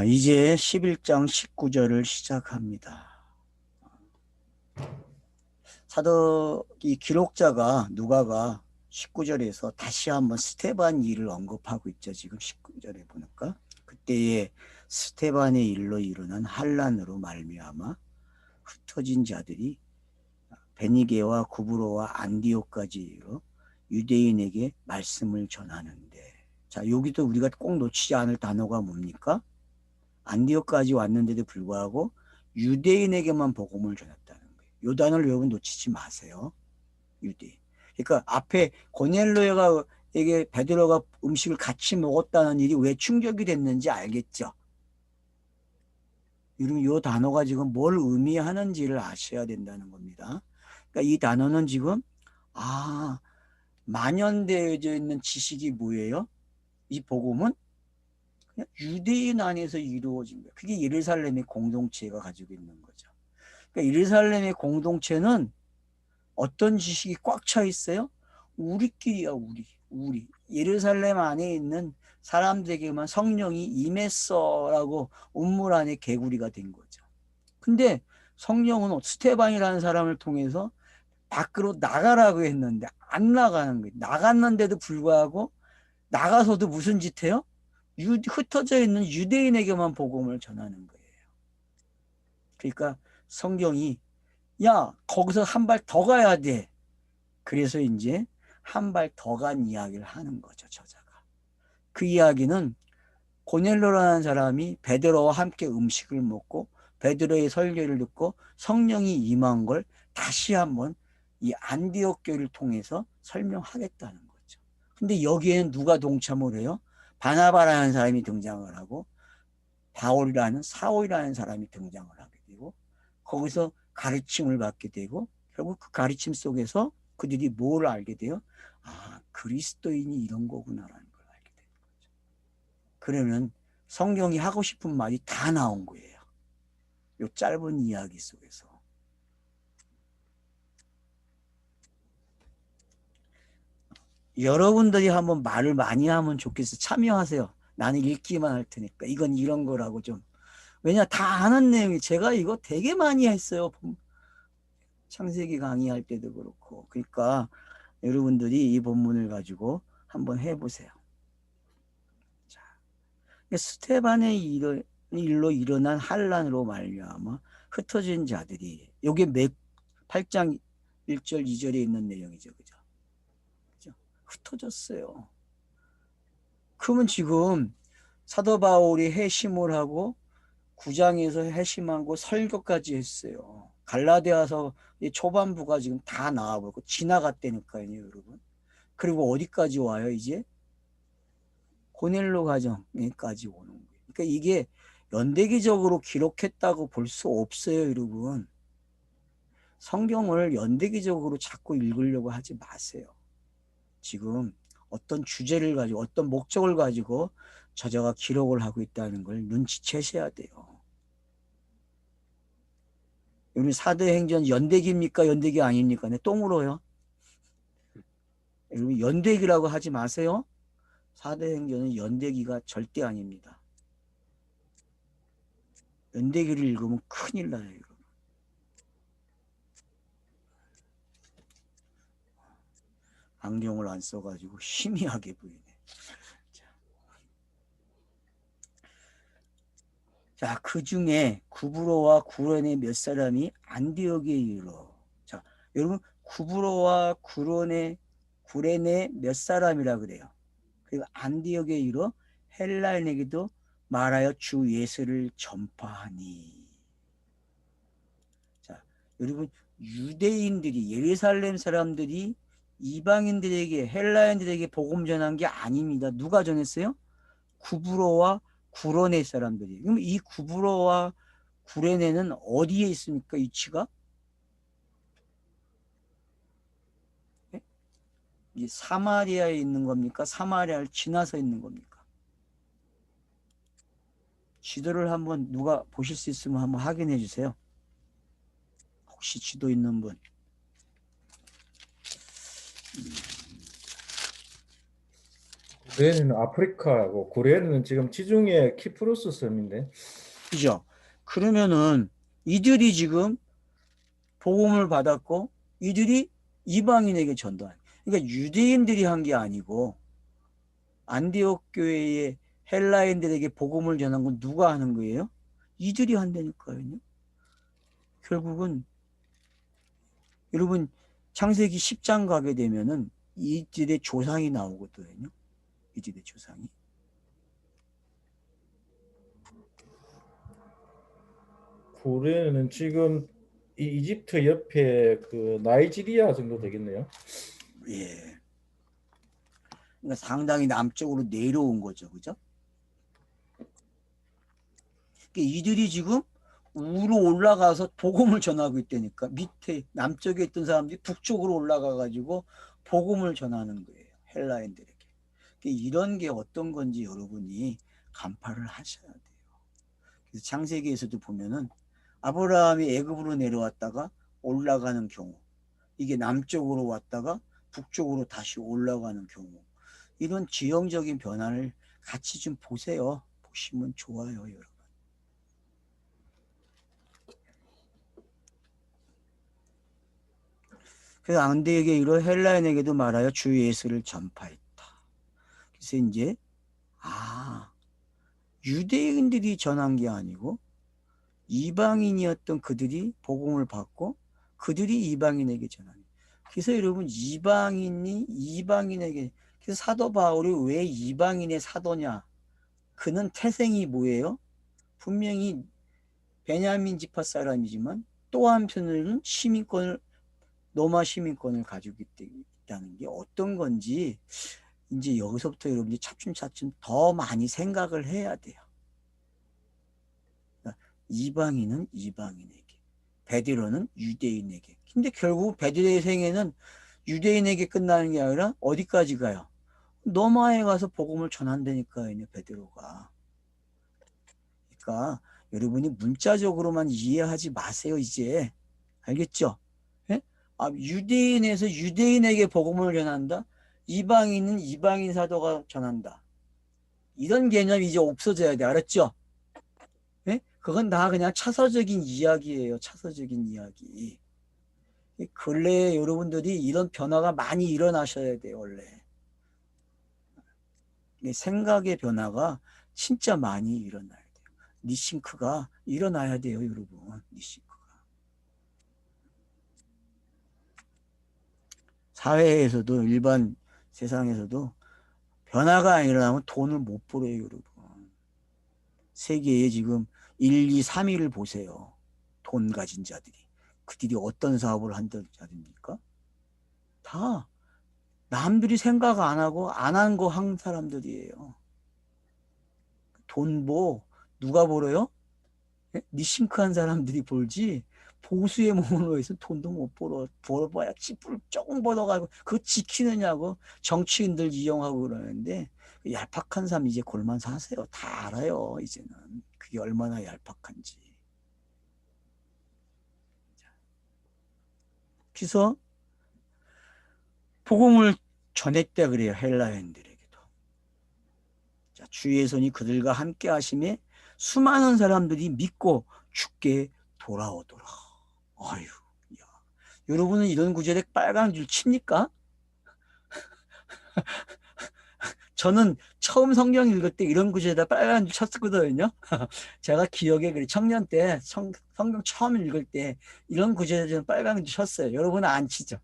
이제 11장 19절을 시작합니다. 이 기록자가 누가가 19절에서 다시 한번 스테반 일을 언급하고 있죠. 지금 19절에 보니까 그때의 스테반의 일로 일어난 환란으로 말미암아 흩어진 자들이 베니게와 구브로와 안디옥까지 이르러 유대인에게 말씀을 전하는데, 자, 여기도 우리가 꼭 놓치지 않을 단어가 뭡니까? 안디옥까지 왔는데도 불구하고 유대인에게만 복음을 전했다는 거예요. 이 단어를 여러분 놓치지 마세요. 유대인. 그러니까 앞에 고넬로가 에게 베드로가 음식을 같이 먹었다는 일이 왜 충격이 됐는지 알겠죠? 여러분 이 단어가 지금 뭘 의미하는지를 아셔야 된다는 겁니다. 그러니까 이 단어는 지금 만연되어져 있는 지식이 뭐예요? 이 복음은 그냥 유대인 안에서 이루어진 거예요. 그게 예루살렘의 공동체가 가지고 있는 거죠. 그러니까 예루살렘의 공동체는 어떤 지식이 꽉 차 있어요? 우리끼리야, 우리. 예루살렘 안에 있는 사람들에게만 성령이 임했어라고 운물 안에 개구리가 된 거죠. 근데 성령은 스테반이라는 사람을 통해서 밖으로 나가라고 했는데 안 나가는 거예요. 나갔는데도 불구하고 나가서도 무슨 짓 해요? 흩어져 있는 유대인에게만 복음을 전하는 거예요. 그러니까 성경이 야, 거기서 한 발 더 가야 돼. 그래서 이제 한 발 더 간 이야기를 하는 거죠, 저자가. 그 이야기는 고넬로라는 사람이 베드로와 함께 음식을 먹고 베드로의 설교를 듣고 성령이 임한 걸 다시 한번 이 안디옥 교회를 통해서 설명하겠다는 거죠. 근데 여기에는 누가 동참을 해요? 바나바라는 사람이 등장을 하고 바울이라는 사울이라는 사람이 등장을 하게 되고 거기서 가르침을 받게 되고 결국 그 가르침 속에서 그들이 뭘 알게 돼요? 그리스도인이 이런 거구나라는 걸 알게 되는 거죠. 그러면 성경이 하고 싶은 말이 다 나온 거예요. 이 짧은 이야기 속에서. 여러분들이 한번 말을 많이 하면 좋겠어요. 참여하세요. 나는 읽기만 할 테니까. 이건 이런 거라고 좀. 왜냐, 다 아는 내용이 제가 이거 되게 많이 했어요. 창세기 강의할 때도 그렇고. 그러니까 여러분들이 이 본문을 가지고 한번 해보세요. 자, 스테반의 일로 일어난 환란으로 말미암아 흩어진 자들이 요게 8장 1절 2절에 있는 내용이죠. 그죠? 흩어졌어요. 그러면 지금 사도 바울이 회심을 하고 9장에서 회심하고 설교까지 했어요. 갈라디아서 초반부가 지금 다 나와버리고 지나갔다니까요, 여러분. 그리고 어디까지 와요, 이제? 고넬로 가정까지 오는 거예요. 그러니까 이게 연대기적으로 기록했다고 볼 수 없어요, 여러분. 성경을 연대기적으로 자꾸 읽으려고 하지 마세요. 지금 어떤 주제를 가지고 어떤 목적을 가지고 저자가 기록을 하고 있다는 걸 눈치채셔야 돼요. 여러분 사도행전 연대기입니까? 연대기 아닙니까? 네, 똥으로요. 여러분 연대기라고 하지 마세요. 사도행전은 연대기가 절대 아닙니다. 연대기를 읽으면 큰일 나요. 여러분. 안경을 안 써가지고 희미하게 보이네. 자, 그 중에 구브로와 구론의 몇 사람이 안디옥에 이르러. 자, 여러분 구브로와 구레네 몇 사람이라 그래요. 그리고 안디옥에 이르러 헬라인에게도 말하여 주 예수를 전파하니. 자, 여러분 유대인들이 예루살렘 사람들이 이방인들에게 헬라인들에게 복음 전한 게 아닙니다. 누가 전했어요? 구브로와 구레네 사람들이. 그럼 이 구브로와 구레네는 어디에 있습니까? 위치가? 네? 이 사마리아에 있는 겁니까? 사마리아를 지나서 있는 겁니까? 지도를 한번 누가 보실 수 있으면 한번 확인해 주세요. 혹시 지도 있는 분. 고레는 아프리카고 고레는 지금 지중해 키프로스 섬인데. 그죠? 그러면은 이들이 지금 복음을 받았고 이들이 이방인에게 전도한. 그러니까 유대인들이 한 게 아니고 안디옥 교회의 헬라인들에게 복음을 전한 건 누가 하는 거예요? 이들이 한다니까요. 결국은 여러분 창세기 10장 가게 되면은 이들의 조상이 나오거든요. 이들의 조상이. 고레는 지금 이집트 옆에 그 나이지리아 정도 되겠네요. 예. 그러니까 상당히 남쪽으로 내려온 거죠. 그죠? 그러니까 이들이 지금 위로 올라가서 복음을 전하고 있다니까. 밑에 남쪽에 있던 사람들이 북쪽으로 올라가 가지고 복음을 전하는 거예요. 헬라인들에게. 그러니까 이런 게 어떤 건지 여러분이 간파를 하셔야 돼요. 그래서 창세기에서도 보면은 아브라함이 애굽으로 내려왔다가 올라가는 경우, 이게 남쪽으로 왔다가 북쪽으로 다시 올라가는 경우, 이런 지형적인 변화를 같이 좀 보세요. 보시면 좋아요, 여러분. 그래서 안디에게 이르러 헬라인에게도 말하여 주 예수를 전파했다. 그래서 이제 유대인들이 전한 게 아니고 이방인이었던 그들이 복음을 받고 그들이 이방인에게 전하는. 그래서 여러분 이방인이 이방인에게, 그래서 사도 바울이 왜 이방인의 사도냐? 그는 태생이 뭐예요? 분명히 베냐민 지파 사람이지만 또 한편으로는 시민권을, 로마 시민권을 가지고 있다는 게 어떤 건지 이제 여기서부터 여러분이 차츰차츰 더 많이 생각을 해야 돼요. 그러니까 이방인은 이방인에게, 베드로는 유대인에게. 근데 결국 베드로의 생애는 유대인에게 끝나는 게 아니라 어디까지 가요? 로마에 가서 복음을 전한다니까요, 베드로가. 그러니까 여러분이 문자적으로만 이해하지 마세요, 이제. 알겠죠? 예? 유대인에서 유대인에게 복음을 전한다? 이방인은 이방인 사도가 전한다. 이런 개념이 이제 없어져야 돼. 알았죠? 예? 그건 다 그냥 차서적인 이야기예요. 차서적인 이야기. 근래에 여러분들이 이런 변화가 많이 일어나셔야 돼요, 원래. 생각의 변화가 진짜 많이 일어나야 돼요. 니싱크가 일어나야 돼요, 여러분. 니싱크가. 사회에서도 일반 세상에서도 변화가 안 일어나면 돈을 못 벌어요, 여러분. 세계에 지금 1, 2, 3위를 보세요. 돈 가진 자들이. 그들이 어떤 사업을 한다는 자들입니까? 다 남들이 생각 안 하고 안 한 거 한 사람들이에요. 돈 누가 벌어요? 니싱크한 사람들이 벌지. 보수의 몸으로 해서 돈도 못 벌어봐야 찌뿔 조금 벌어가지고 그거 지키느냐고 정치인들 이용하고 그러는데 얄팍한 삶 이제 골만 사세요. 다 알아요 이제는 그게 얼마나 얄팍한지. 그래서 복음을 전했다 그래요, 헬라인들에게도. 자, 주의 손이 그들과 함께 하심에 수많은 사람들이 믿고 죽게 돌아오더라. 아유, 야. 여러분은 이런 구절에 빨간 줄 칩니까? 저는 처음 성경 읽을 때 이런 구절에다 빨간 줄 쳤었거든요. 제가 기억에 그래 청년 때 성경 처음 읽을 때 이런 구절에 빨간 줄 쳤어요. 여러분은 안 치죠?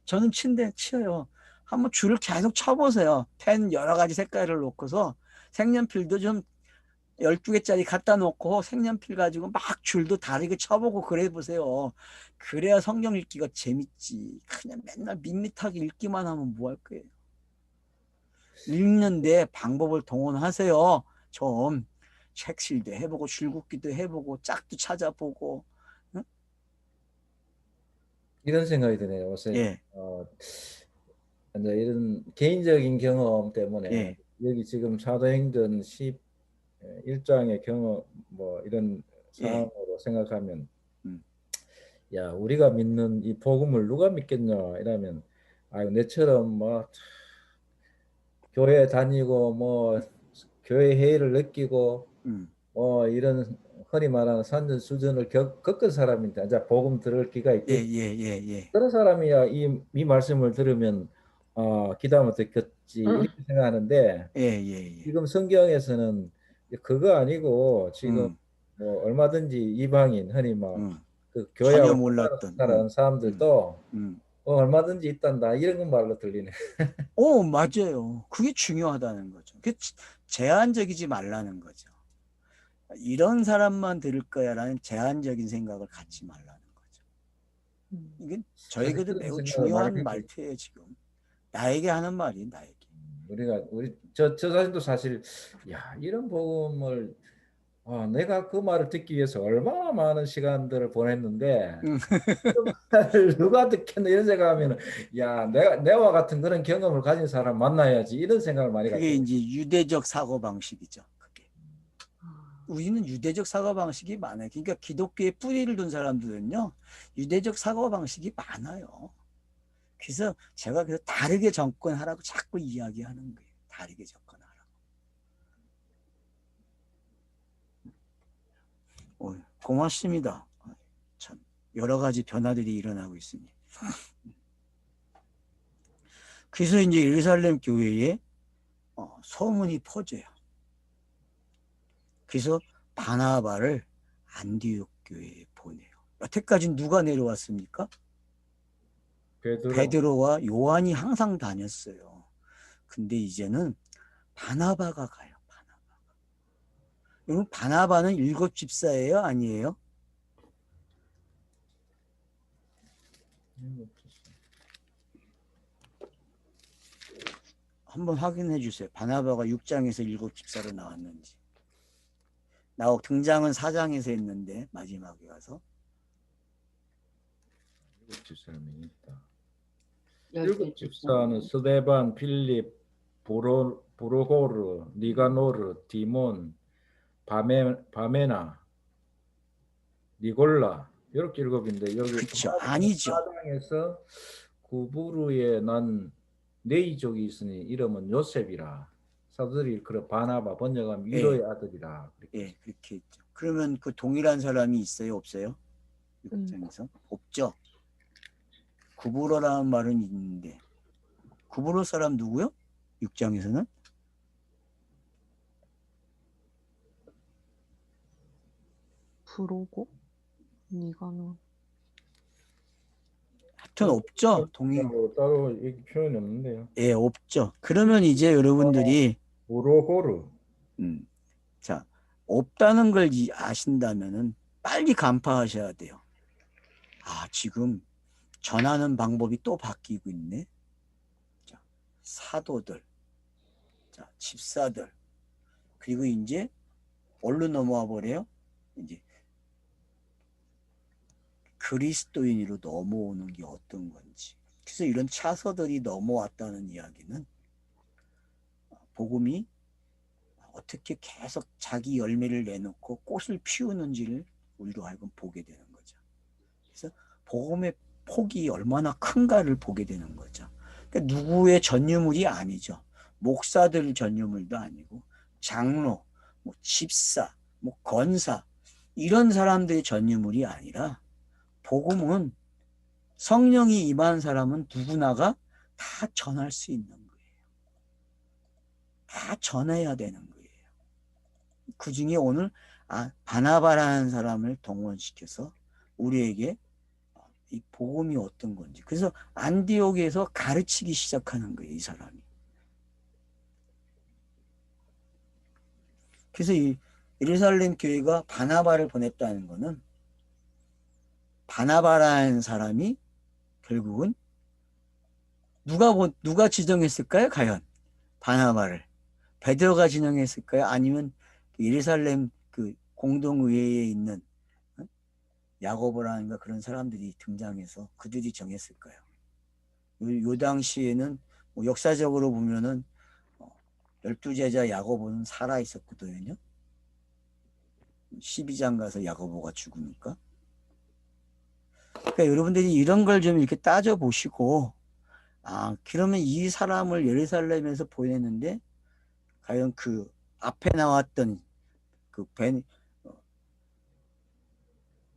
저는 친데 치어요. 한번 줄을 계속 쳐보세요. 펜 여러 가지 색깔을 놓고서 색연필도 좀 12개짜리 갖다 놓고 색연필 가지고 막 줄도 다르게 쳐보고 그래 보세요. 그래야 성경 읽기가 재밌지. 그냥 맨날 밋밋하게 읽기만 하면 뭐 할 거예요. 읽는데 방법을 동원하세요. 좀 책실도 해보고 줄긋기도 해보고 짝도 찾아보고. 응? 이런 생각이 드네요. 요새 예, 이제 이런 개인적인 경험 때문에 예, 여기 지금 사도행전 11장의 경험 뭐 이런 예. 상황으로 생각하면, 음, 야, 우리가 믿는 이 복음을 누가 믿겠냐 이러면, 아유, 내처럼 뭐 교회 다니고 뭐 교회 회의를 느끼고 음, 뭐 이런 흔히 말하는 산전 수전을 겪은 사람인데 이제 복음 들을 기가 예, 있겠지. 예, 예, 예, 그런 사람이야 이 말씀을 들으면 기도하면 듣겠지 이렇게 생각하는데 예, 예, 예. 지금 성경에서는 그거 아니고 지금 음, 뭐 얼마든지 이방인 흔히 막 음. 그 전혀 교회하고 똑바로 몰랐던, 살아가는 음, 사람들도 음. 얼마든지 있단다 이런 건 말로 들리네. 맞아요. 그게 중요하다는 거죠. 그게 제한적이지 말라는 거죠. 이런 사람만 들을 거야라는 제한적인 생각을 갖지 말라는 거죠. 이게 사실 저에게도 그런 매우 생각을 많이 중요한 했거든. 말투예요, 지금. 나에게 하는 말이 나에게. 우리 저 자신도 사실 야 이런 복음을 내가 그 말을 듣기 위해서 얼마나 많은 시간들을 보냈는데 음, 그 말을 누가 듣겠나 이런 생각하면 야 내와 같은 그런 경험을 가진 사람 만나야지 이런 생각을 많이 그게 갖게 돼. 이제 유대적 사고방식이죠. 그게. 우리는 유대적 사고방식이 많아요. 그러니까 기독교에 뿌리를 둔 사람들은요, 유대적 사고방식이 많아요. 그래서 제가 그래서 다르게 접근하라고 자꾸 이야기하는 거예요. 다르게 접근하라고. 고맙습니다. 참 여러 가지 변화들이 일어나고 있습니다. 그래서 이제 예루살렘 교회에 소문이 퍼져요. 그래서 바나바를 안디옥 교회에 보내요. 여태까지 누가 내려왔습니까? 베드로 베드로와 요한이 항상 다녔어요. 근데 이제는 바나바가 가요. 바나바. 여러분 바나바는 일곱 집사예요? 아니에요? 한번 확인해 주세요. 바나바가 6장에서 일곱 집사로 나왔는지. 등장은 4장에서 했는데 마지막에 가서 일곱 집사람이 있다. 열두 일곱 집사는 집사는 스데반, 필립, 브로고르, 니가노르, 디몬, 바메나, 니골라 이렇게 일곱인데 여기 그쵸 아니죠. 4장에서 구부르에 난 네이족이 있으니 이름은 요셉이라 사도들이 그런 바나바 번역하면 예, 위로의 아들이라 그렇게 예 했어요. 그렇게 했죠. 그러면 그 동일한 사람이 있어요? 없어요? 음, 6장에서 없죠. 구브로라는 말은 있는데 구브로 사람 누구요? 6장에서는 브로고 니가노 하여튼 없죠. 따로 얘기 표현이 없는데요. 예, 없죠. 그러면 이제 여러분들이 브로고르 음, 자 없다는 걸 아신다면은 빨리 간파하셔야 돼요. 지금 전하는 방법이 또 바뀌고 있네. 자, 사도들, 자, 집사들, 그리고 이제 얼른 넘어와 버려요. 이제 그리스도인으로 넘어오는 게 어떤 건지. 그래서 이런 차서들이 넘어왔다는 이야기는 복음이 어떻게 계속 자기 열매를 내놓고 꽃을 피우는지를 우리로 하여금 보게 되는 거죠. 그래서 복음의 폭이 얼마나 큰가를 보게 되는 거죠. 그러니까 누구의 전유물이 아니죠. 목사들 전유물도 아니고 장로, 뭐 집사, 뭐 권사 이런 사람들의 전유물이 아니라 복음은 성령이 임한 사람은 누구나가 다 전할 수 있는 거예요. 다 전해야 되는 거예요. 그 중에 오늘 바나바라는 사람을 동원시켜서 우리에게 이 복음이 어떤 건지. 그래서 안디옥에서 가르치기 시작하는 거예요, 이 사람이. 그래서 이 예루살렘 교회가 바나바를 보냈다는 거는 바나바라는 사람이 결국은 누가 지정했을까요? 과연 바나바를 베드로가 지정했을까요? 아니면 예루살렘 그 공동의회에 있는 야고보라는가 그런 사람들이 등장해서 그들이 정했을까요? 요 당시에는 뭐 역사적으로 보면은 12제자 야고보는 살아 있었거든요. 12장 가서 야고보가 죽으니까. 그러니까 여러분들이 이런 걸 좀 이렇게 따져 보시고 그러면 이 사람을 예루살렘에서 보냈는데 과연 그 앞에 나왔던 그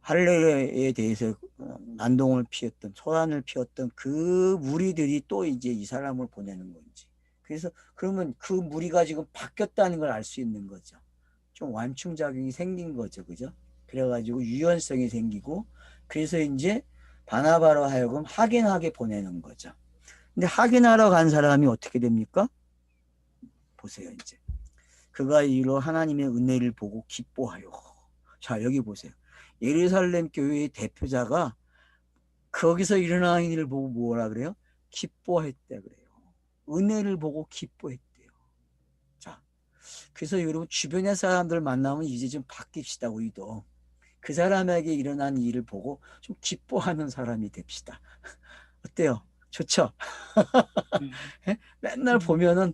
할례에 대해서 난동을 피웠던 소란을 피웠던 그 무리들이 또 이제 이 사람을 보내는 건지. 그래서 그러면 그 무리가 지금 바뀌었다는 걸 알 수 있는 거죠. 좀 완충작용이 생긴 거죠. 그죠? 그래가지고 유연성이 생기고 그래서 이제 바나바로 하여금 확인하게 보내는 거죠. 근데 확인하러 간 사람이 어떻게 됩니까? 보세요. 이제 그가 이로 하나님의 은혜를 보고 기뻐하여. 자, 여기 보세요. 예루살렘 교회의 대표자가 거기서 일어나는 일을 보고 뭐라 그래요? 기뻐했대 그래요. 은혜를 보고 기뻐했대요. 자, 그래서 여러분 주변의 사람들 만나면 이제 좀 바뀝시다. 우리도 그 사람에게 일어난 일을 보고 좀 기뻐하는 사람이 됩시다. 어때요? 좋죠? 맨날 보면은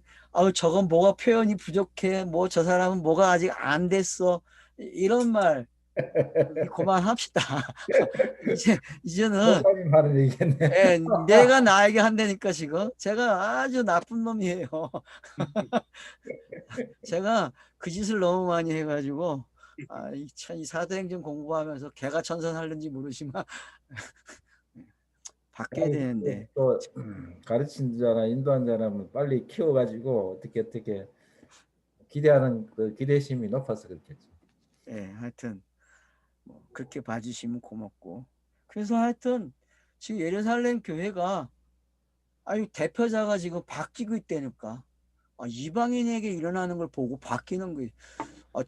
저건 뭐가 표현이 부족해. 뭐 저 사람은 뭐가 아직 안 됐어. 이런 말 그만합시다. 이제는 목사님 하는 얘기겠네. 내가 나에게 한다니까 지금 제가 아주 나쁜 놈이에요. 제가 그 짓을 너무 많이 해가지고 이 사도행전 공부하면서 개가 천선하는지 모르지만 바뀌어야 되는데 또 가르친 자나 인도한 자라면 빨리 키워가지고 어떻게 기대하는 그 기대심이 높아서 그렇겠죠. 하여튼 뭐 그렇게 봐주시면 고맙고 그래서 하여튼 지금 예루살렘 교회가 대표자가 지금 바뀌고 있다니까 이방인에게 일어나는 걸 보고 바뀌는 거예요.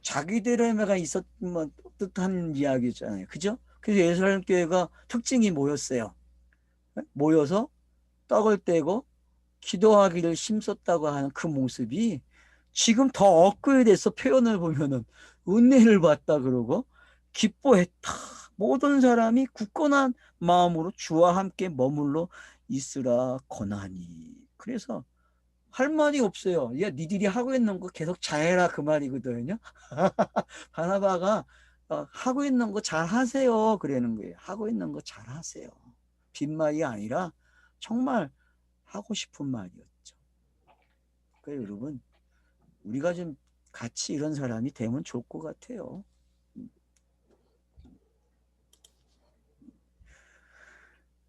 자기들에게가 있었던 뜻한 이야기잖아요. 그죠? 그래서 예루살렘 교회가 특징이 뭐였어요? 모여서 떡을 떼고 기도하기를 힘썼다고 하는 그 모습이 지금 더 업그레이드돼서 표현을 보면은 은혜를 받다 그러고 기뻐했다. 모든 사람이 굳건한 마음으로 주와 함께 머물러 있으라 권하니. 그래서 할 말이 없어요. 야, 니들이 하고 있는 거 계속 잘해라 그 말이거든요. 바나바가 하고 있는 거 잘하세요 그러는 거예요. 하고 있는 거 잘하세요. 빈말이 아니라 정말 하고 싶은 말이었죠. 그러니까 여러분 우리가 좀 같이 이런 사람이 되면 좋을 것 같아요.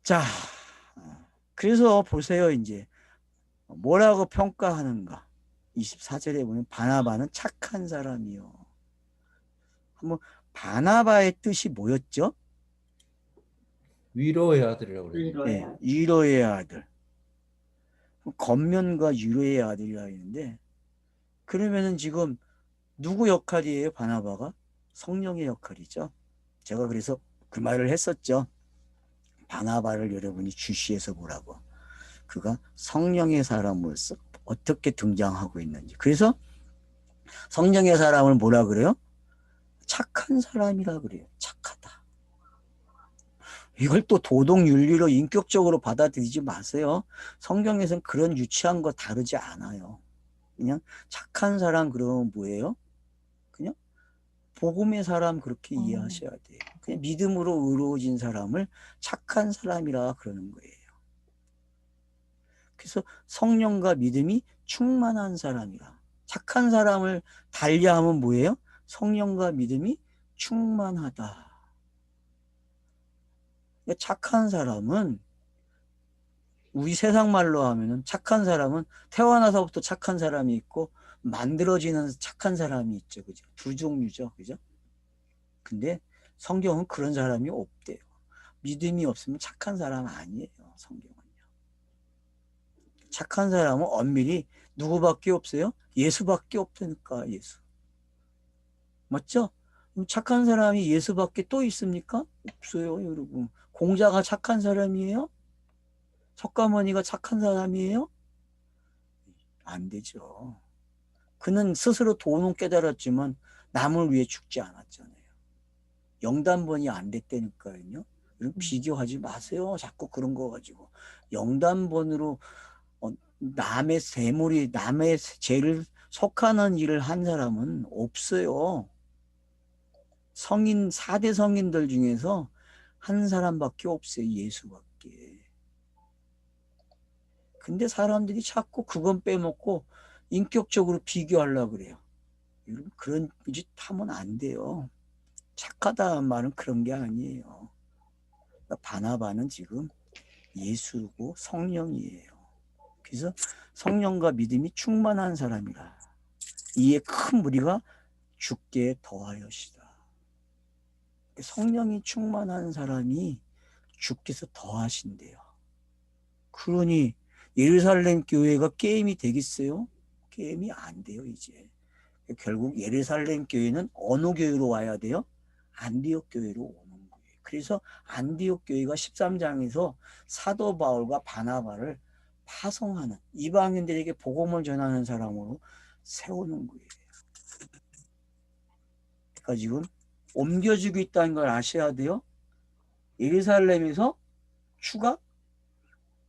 자, 그래서 보세요. 이제 뭐라고 평가하는가. 24절에 보면 바나바는 착한 사람이요. 한번 바나바의 뜻이 뭐였죠? 위로의 아들이라고 그래요. 네, 위로의 아들. 겉면과 위로의 아들이라 했는데 그러면은 지금 누구 역할이에요? 바나바가? 성령의 역할이죠. 제가 그래서 그 말을 했었죠. 바나바를 여러분이 주시해서 보라고. 그가 성령의 사람으로서 어떻게 등장하고 있는지. 그래서 성령의 사람을 뭐라 그래요? 착한 사람이라 그래요. 착하다. 이걸 또 도덕윤리로 인격적으로 받아들이지 마세요. 성경에서는 그런 유치한 거 다르지 않아요. 그냥 착한 사람 그러면 뭐예요? 그냥 복음의 사람 그렇게 이해하셔야 돼요. 그냥 믿음으로 의로워진 사람을 착한 사람이라 그러는 거예요. 그래서 성령과 믿음이 충만한 사람이라. 착한 사람을 달리하면 뭐예요? 성령과 믿음이 충만하다. 착한 사람은 우리 세상 말로 하면은 착한 사람은 태어나서부터 착한 사람이 있고 만들어지는 착한 사람이 있죠. 그죠? 두 종류죠. 그죠? 근데 성경은 그런 사람이 없대요. 믿음이 없으면 착한 사람 아니에요. 성경은요. 착한 사람은 엄밀히 누구밖에 없어요? 예수밖에 없다니까. 예수. 맞죠? 그럼 착한 사람이 예수밖에 또 있습니까? 없어요, 여러분. 공자가 착한 사람이에요? 석가모니가 착한 사람이에요? 안 되죠. 그는 스스로 도는 깨달았지만 남을 위해 죽지 않았잖아요. 영단번이 안 됐다니까요. 비교하지 마세요. 자꾸 그런 거 가지고. 영단번으로 남의 재물이 남의 죄를 속하는 일을 한 사람은 없어요. 성인 4대 성인들 중에서 한 사람밖에 없어요. 예수밖에. 근데 사람들이 자꾸 그건 빼먹고 인격적으로 비교하려고 그래요. 여러분 그런 짓 하면 안 돼요. 착하다는 말은 그런 게 아니에요. 그러니까 바나바는 지금 예수고 성령이에요. 그래서 성령과 믿음이 충만한 사람이라 이에 큰 무리가 주께 더하여시다. 성령이 충만한 사람이 주께서 더하신대요. 그러니 예루살렘 교회가 게임이 되겠어요? 게임이 안 돼요 이제. 결국 예루살렘 교회는 어느 교회로 와야 돼요? 안디옥 교회로 오는 거예요. 그래서 안디옥 교회가 13장에서 사도 바울과 바나바를 파송하는 이방인들에게 복음을 전하는 사람으로 세우는 거예요. 그러니까 지금 옮겨지고 있다는 걸 아셔야 돼요. 예루살렘에서 추가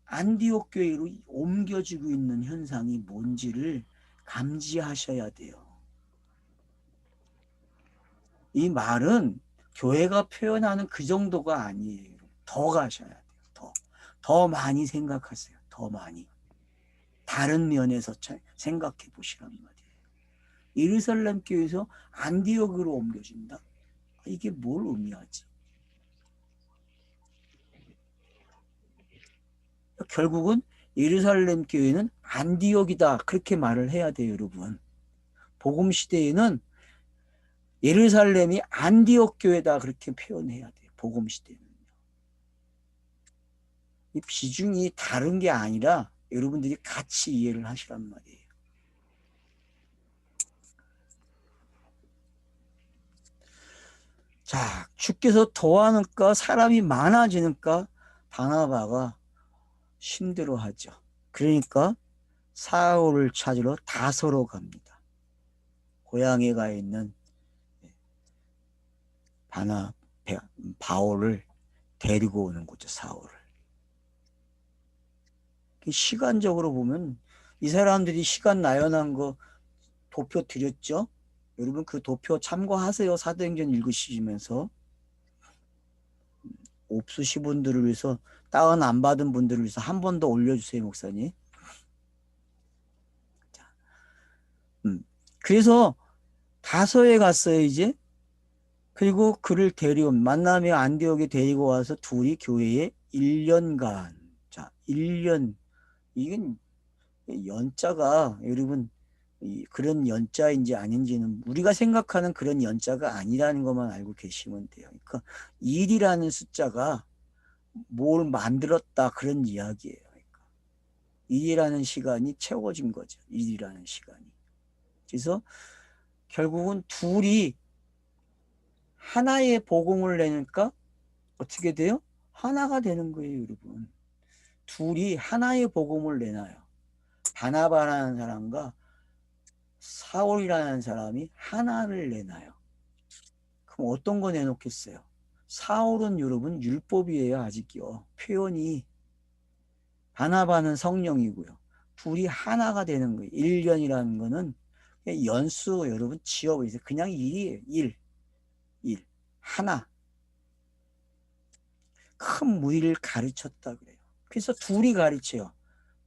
안디옥 교회로 옮겨지고 있는 현상이 뭔지를 감지하셔야 돼요. 이 말은 교회가 표현하는 그 정도가 아니에요. 더 가셔야 돼요. 더 많이 생각하세요. 더 많이. 다른 면에서 생각해 보시란 말이에요. 예루살렘 교회에서 안디옥으로 옮겨진다? 이게 뭘 의미하지? 결국은 예루살렘 교회는 안디옥이다 그렇게 말을 해야 돼요. 여러분 복음 시대에는 예루살렘이 안디옥 교회다 그렇게 표현해야 돼요. 복음 시대는 이 비중이 다른 게 아니라 여러분들이 같이 이해를 하시란 말이에요. 자, 주께서 더하니까 사람이 많아지니까 바나바가 힘들어하죠. 그러니까 사울을 찾으러 다소로 갑니다. 고향에 가 있는 바울을 데리고 오는 거죠. 사울을. 시간적으로 보면 이 사람들이 시간 나열한 거 도표 드렸죠. 여러분 그 도표 참고하세요. 사도행전 읽으시면서. 없으신 분들을 위해서 다운 안 받은 분들을 위해서 한 번 더 올려주세요. 목사님. 자, 그래서 다소에 갔어요. 이제. 그리고 그를 데려온 만남의 안디옥에 데리고 와서 둘이 교회에 1년간 자 1년 이건 연자가 여러분 그런 연자인지 아닌지는 우리가 생각하는 그런 연자가 아니라는 것만 알고 계시면 돼요. 그러니까 1이라는 숫자가 뭘 만들었다 그런 이야기예요. 그러니까 1이라는 시간이 채워진 거죠. 1이라는 시간이. 그래서 결국은 둘이 하나의 복음을 내니까 어떻게 돼요? 하나가 되는 거예요, 여러분. 둘이 하나의 복음을 내놔요. 바나바라는 사람과 사울이라는 사람이 하나를 내놔요. 그럼 어떤 거 내놓겠어요? 사울은 여러분 율법이에요, 아직요. 표현이. 바나바는 성령이고요. 둘이 하나가 되는 거예요. 1년이라는 거는 연수 여러분 지어보세요. 그냥 1이에요. 1. 하나. 큰 무리를 가르쳤다 그래요. 그래서 둘이 가르쳐요.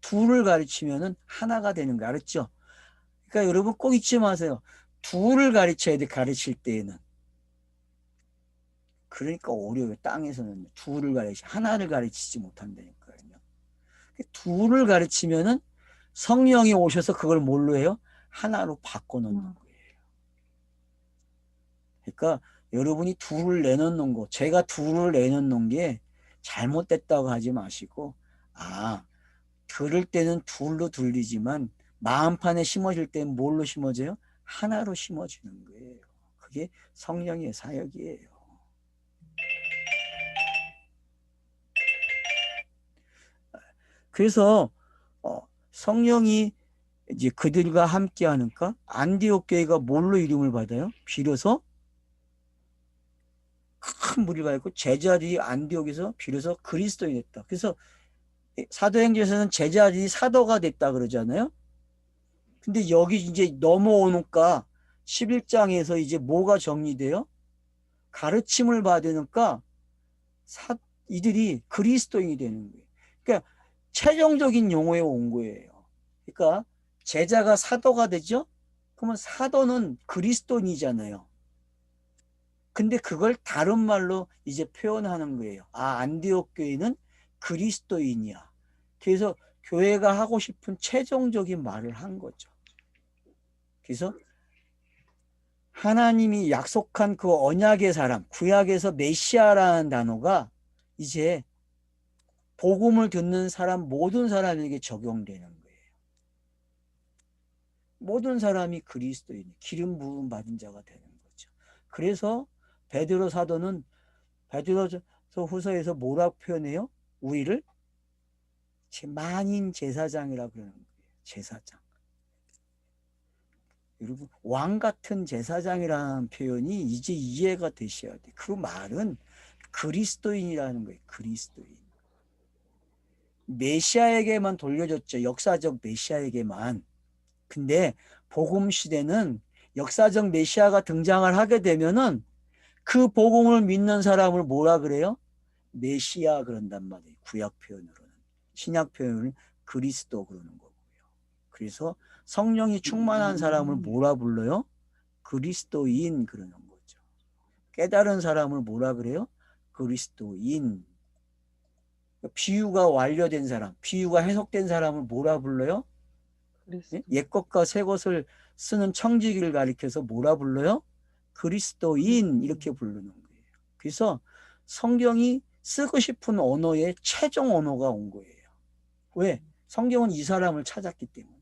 둘을 가르치면은 하나가 되는 거 알았죠? 그러니까 여러분 꼭 잊지 마세요. 둘을 가르쳐야 돼, 가르칠 때에는. 그러니까 어려워요. 땅에서는 둘을 하나를 가르치지 못한다니까요. 둘을 가르치면은 성령이 오셔서 그걸 뭘로 해요? 하나로 바꿔놓는 거예요. 그러니까 여러분이 둘을 내놓는 거, 제가 둘을 내놓는 게 잘못됐다고 하지 마시고, 들을 때는 둘로 들리지만 마음판에 심어질 때는 뭘로 심어져요? 하나로 심어지는 거예요. 그게 성령의 사역이에요. 그래서 성령이 이제 그들과 함께 하니까 안디옥 교회가 뭘로 이름을 받아요? 비로소 큰 무리가 있고 제자들이 안디옥에서 비로소 그리스도인이 됐다. 그래서 사도행전에서는 제자들이 사도가 됐다 그러잖아요. 근데 여기 이제 넘어오니까 11장에서 이제 뭐가 정리돼요? 가르침을 받으니까 이들이 그리스도인이 되는 거예요. 그러니까 최종적인 용어에 온 거예요. 그러니까 제자가 사도가 되죠? 그러면 사도는 그리스도인이잖아요. 근데 그걸 다른 말로 이제 표현하는 거예요. 아, 안디옥 교회는 그리스도인이야. 그래서 교회가 하고 싶은 최종적인 말을 한 거죠. 그래서 하나님이 약속한 그 언약의 사람, 구약에서 메시아라는 단어가 이제 복음을 듣는 사람, 모든 사람에게 적용되는 거예요. 모든 사람이 그리스도인, 기름 부음 받은 자가 되는 거죠. 그래서 베드로 사도는 베드로서 후서에서 뭐라고 표현해요? 우리를 만인 제사장이라고 그러는 거예요. 제사장. 여러분, 왕 같은 제사장이라는 표현이 이제 이해가 되셔야 돼. 그 말은 그리스도인이라는 거예요. 그리스도인. 메시아에게만 돌려줬죠. 역사적 메시아에게만. 근데 복음 시대는 역사적 메시아가 등장을 하게 되면은 그 복음을 믿는 사람을 뭐라 그래요? 메시아 그런단 말이에요. 구약 표현으로는. 신약 표현은 그리스도 그러는 거고요. 그래서 성령이 충만한 사람을 뭐라 불러요? 그리스도인 그러는 거죠. 깨달은 사람을 뭐라 그래요? 그리스도인. 비유가 완료된 사람, 비유가 해석된 사람을 뭐라 불러요? 그리스도. 옛 것과 새 것을 쓰는 청지기를 가리켜서 뭐라 불러요? 그리스도인 이렇게 부르는 거예요. 그래서 성경이 쓰고 싶은 언어의 최종 언어가 온 거예요. 왜? 성경은 이 사람을 찾았기 때문에.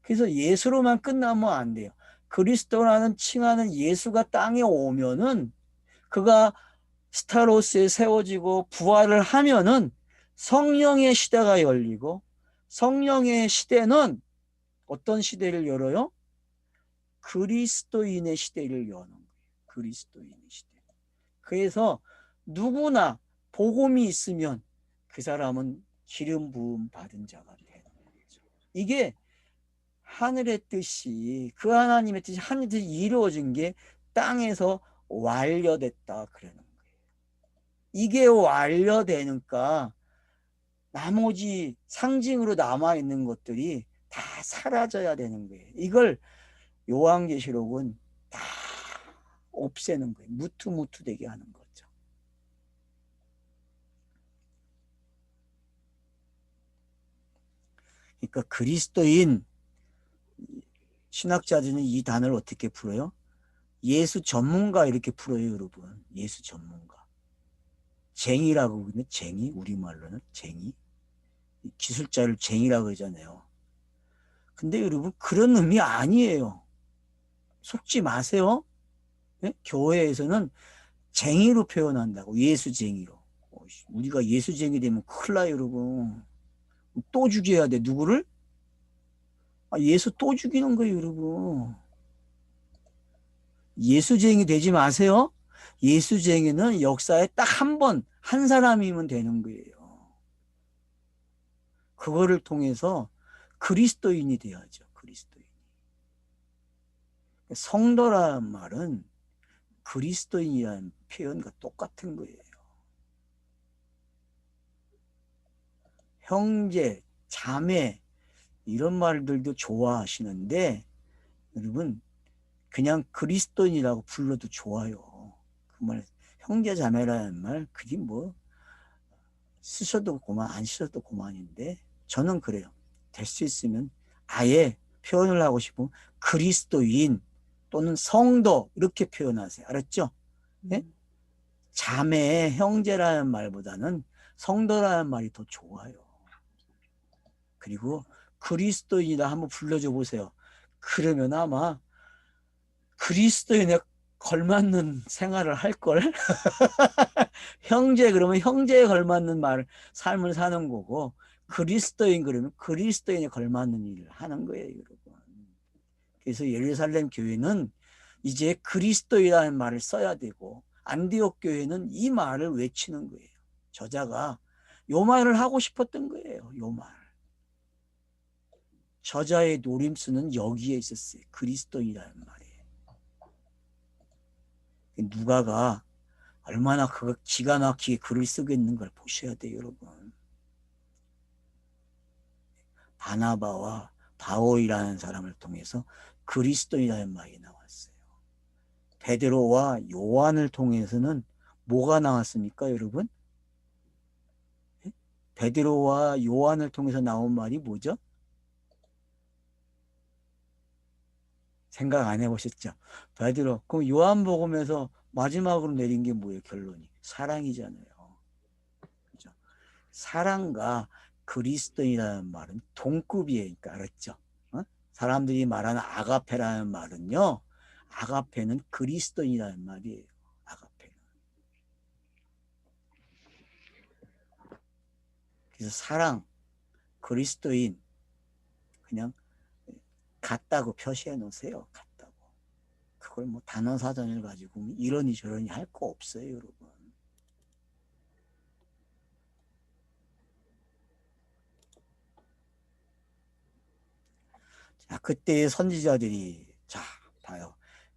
그래서 예수로만 끝나면 안 돼요. 그리스도라는 칭하는 예수가 땅에 오면은 그가 스타로스에 세워지고 부활을 하면은 성령의 시대가 열리고 성령의 시대는 어떤 시대를 열어요? 그리스도인의 시대를 여는 거예요. 그리스도인의 시대. 그래서 누구나 복음이 있으면 그 사람은 기름 부음 받은 자가 되는 거죠. 이게 하늘의 뜻이 그 하나님의 뜻이 하늘의 뜻이 이루어진 게 땅에서 완료됐다 그러는 거예요. 이게 완료되니까 나머지 상징으로 남아있는 것들이 다 사라져야 되는 거예요. 이걸 요한계시록은 다 없애는 거예요. 무투무투되게 하는 거죠. 그러니까 그리스도인 신학자들은 이 단어를 어떻게 풀어요? 예수 전문가 이렇게 풀어요, 여러분. 예수 전문가. 쟁이라고 그러면 쟁이, 우리말로는 쟁이. 기술자를 쟁이라고 그러잖아요. 근데 여러분 그런 의미 아니에요. 속지 마세요. 네? 교회에서는 쟁이로 표현한다고. 예수쟁이로. 우리가 예수쟁이 되면 큰일 나요, 여러분. 또 죽여야 돼. 누구를? 예수 또 죽이는 거예요, 여러분. 예수쟁이 되지 마세요. 예수쟁이는 역사에 딱 한 번, 한 사람이면 되는 거예요. 그거를 통해서 그리스도인이 돼야죠. 그리스도인. 성도라는 말은 그리스도인이라는 표현과 똑같은 거예요. 형제, 자매 이런 말들도 좋아하시는데 여러분 그냥 그리스도인이라고 불러도 좋아요. 그 말 형제 자매라는 말 그게 뭐 쓰셔도 고만 안 쓰셔도 고만인데 저는 그래요. 될 수 있으면 아예 표현을 하고 싶으면 그리스도인 또는 성도 이렇게 표현하세요. 알았죠? 네? 자매, 형제라는 말보다는 성도라는 말이 더 좋아요. 그리고 그리스도인이라 한번 불러줘 보세요. 그러면 아마 그리스도인에 걸맞는 생활을 할걸? 형제 그러면 형제에 걸맞는 삶을 사는 거고 그리스도인 그러면 그리스도인에 걸맞는 일을 하는 거예요, 여러분. 그래서 예루살렘 교회는 이제 그리스도이라는 말을 써야 되고 안디옥 교회는 이 말을 외치는 거예요. 저자가 요 말을 하고 싶었던 거예요. 요 말. 저자의 노림수는 여기에 있었어요. 그리스도이라는 말이에요. 누가가 얼마나 그거 기가 막히게 글을 쓰고 있는 걸 보셔야 돼요, 여러분. 바나바와 바오이라는 사람을 통해서 그리스도인이라는 말이 나왔어요. 베드로와 요한을 통해서는 뭐가 나왔습니까, 여러분? 베드로와 요한을 통해서 나온 말이 뭐죠? 생각 안 해보셨죠? 베드로, 그럼 요한복음에서 마지막으로 내린 게 뭐예요, 결론이? 사랑이잖아요. 그죠? 사랑과 그리스도인이라는 말은 동급이에요. 그러니까 알았죠? 어? 사람들이 말하는 아가페라는 말은요, 아가페는 그리스도인이라는 말이에요. 아가페는. 그래서 사랑, 그리스도인, 그냥 같다고 표시해 놓으세요. 같다고. 그걸 뭐 단어 사전을 가지고 이러니 저러니 할 거 없어요, 여러분. 자, 그때의 선지자들이, 자, 봐요.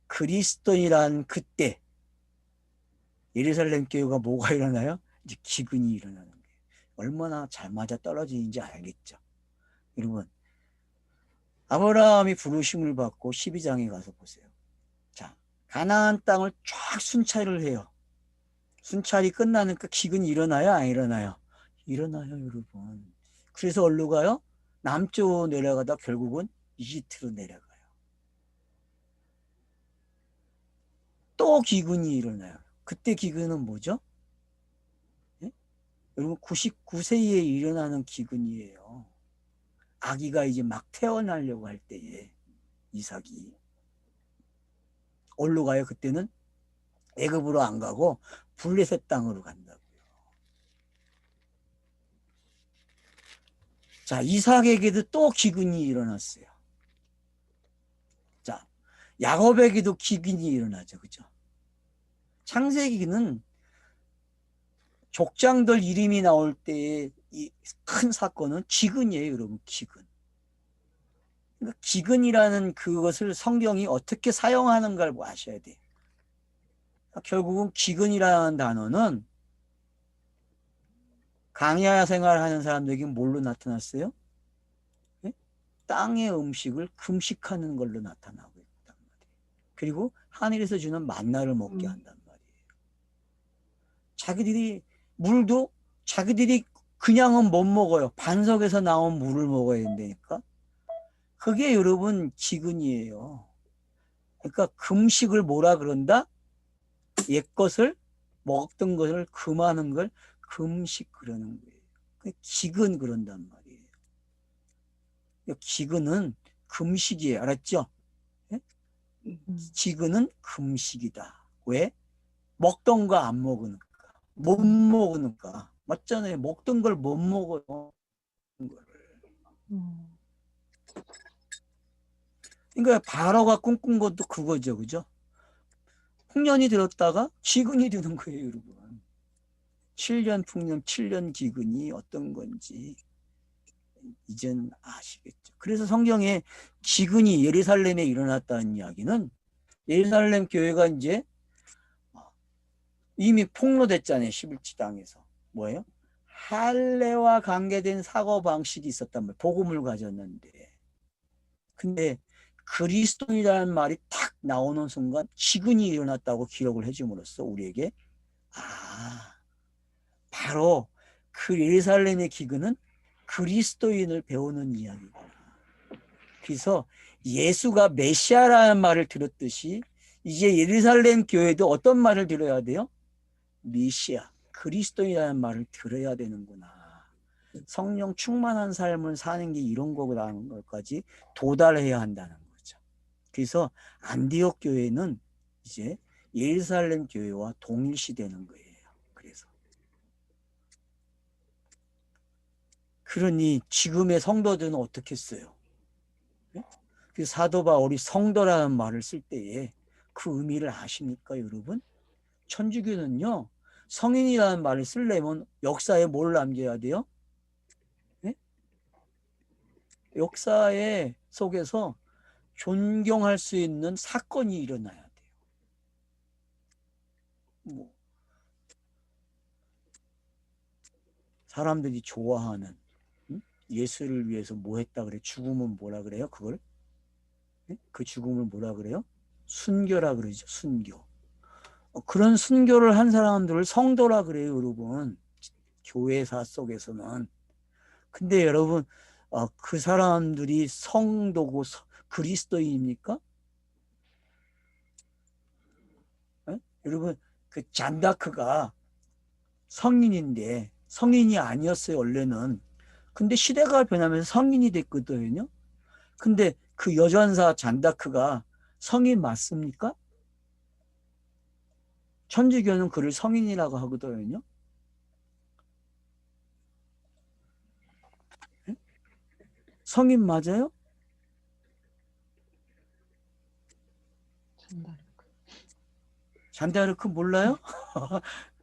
그리스도인이란 그때 예루살렘 교회가 뭐가 일어나요? 이제 기근이 일어나는 거예요. 얼마나 잘 맞아 떨어지는지 알겠죠. 여러분, 아브라함이 부르심을 받고 12장에 가서 보세요. 자, 가나안 땅을 쫙 순찰을 해요. 순찰이 끝나니까 기근이 일어나요? 안 일어나요? 일어나요, 여러분. 그래서 어디로 가요? 남쪽으로 내려가다 결국은 이집트로 내려가요. 또 기근이 일어나요. 그때 기근은 뭐죠? 예? 여러분 99세에 일어나는 기근이에요. 아기가 이제 막 태어나려고 할 때에 이삭이 어디로 가요? 그때는 애굽으로 안 가고 블레셋 땅으로 간다고요. 자, 이삭에게도 또 기근이 일어났어요. 자, 야곱에게도 기근이 일어나죠. 그죠? 창세기는 족장들 이름이 나올 때의 이 큰 사건은 기근이에요, 여러분. 기근. 그러니까 기근이라는 그것을 성경이 어떻게 사용하는가를 아셔야 돼요. 결국은 기근이라는 단어는 강야 생활하는 사람들에게 뭘로 나타났어요? 네? 땅의 음식을 금식하는 걸로 나타나고 있단 말이에요. 그리고 하늘에서 주는 만나를 먹게 한단 말이에요. 자기들이 물도 자기들이 그냥은 못 먹어요. 반석에서 나온 물을 먹어야 된다니까. 그게 여러분 기근이에요. 그러니까 금식을 뭐라 그런다? 옛 것을 먹던 것을 금하는 걸 금식 그러는 거예요. 기근 그런단 말이에요. 기근은 금식이에요. 알았죠? 기근은 금식이다. 왜? 먹던 거 안 먹으니까. 못 먹으니까. 맞잖아요. 먹던 걸 못 먹어요. 그러니까 바로가 꿈꾼 것도 그거죠. 그죠? 풍년이 들었다가 기근이 드는 거예요, 여러분. 7년 풍년, 7년 기근이 어떤 건지 이젠 아시겠죠. 그래서 성경에 기근이 예루살렘에 일어났다는 이야기는 예루살렘 교회가 이제 이미 폭로됐잖아요. 11지 땅에서. 뭐예요? 할례와 관계된 사고방식이 있었단 말이에요. 복음을 가졌는데. 근데 그리스도인이라는 말이 탁 나오는 순간 기근이 일어났다고 기록을 해줌으로써 우리에게 바로 그 예루살렘의 기근은 그리스도인을 배우는 이야기구나. 그래서 예수가 메시아라는 말을 들었듯이 이제 예루살렘 교회도 어떤 말을 들어야 돼요? 메시아, 그리스도인이라는 말을 들어야 되는구나. 성령 충만한 삶을 사는 게 이런 거라는 것까지 도달해야 한다는 거죠. 그래서 안디옥 교회는 이제 예루살렘 교회와 동일시되는 거예요. 그러니 지금의 성도들은 어떻게 써요? 그 사도 바울이 성도라는 말을 쓸 때에 그 의미를 아십니까, 여러분? 천주교는요, 성인이라는 말을 쓰려면 역사에 뭘 남겨야 돼요? 네? 역사에 속에서 존경할 수 있는 사건이 일어나야 돼요. 뭐 사람들이 좋아하는 예수를 위해서 뭐 했다 그래? 죽음은 뭐라 그래요? 그걸? 예? 그 죽음을 뭐라 그래요? 순교라 그러죠. 순교. 그런 순교를 한 사람들을 성도라 그래요, 여러분. 교회사 속에서는. 근데 여러분, 그 사람들이 성도고 그리스도인입니까? 예? 여러분, 그 잔다크가 성인인데 성인이 아니었어요, 원래는. 근데 시대가 변하면서 성인이 됐거든요. 근데 그 여전사 잔다크가 성인 맞습니까? 천주교는 그를 성인이라고 하거든요. 예? 성인 맞아요? 잔다르크. 잔다르크 몰라요?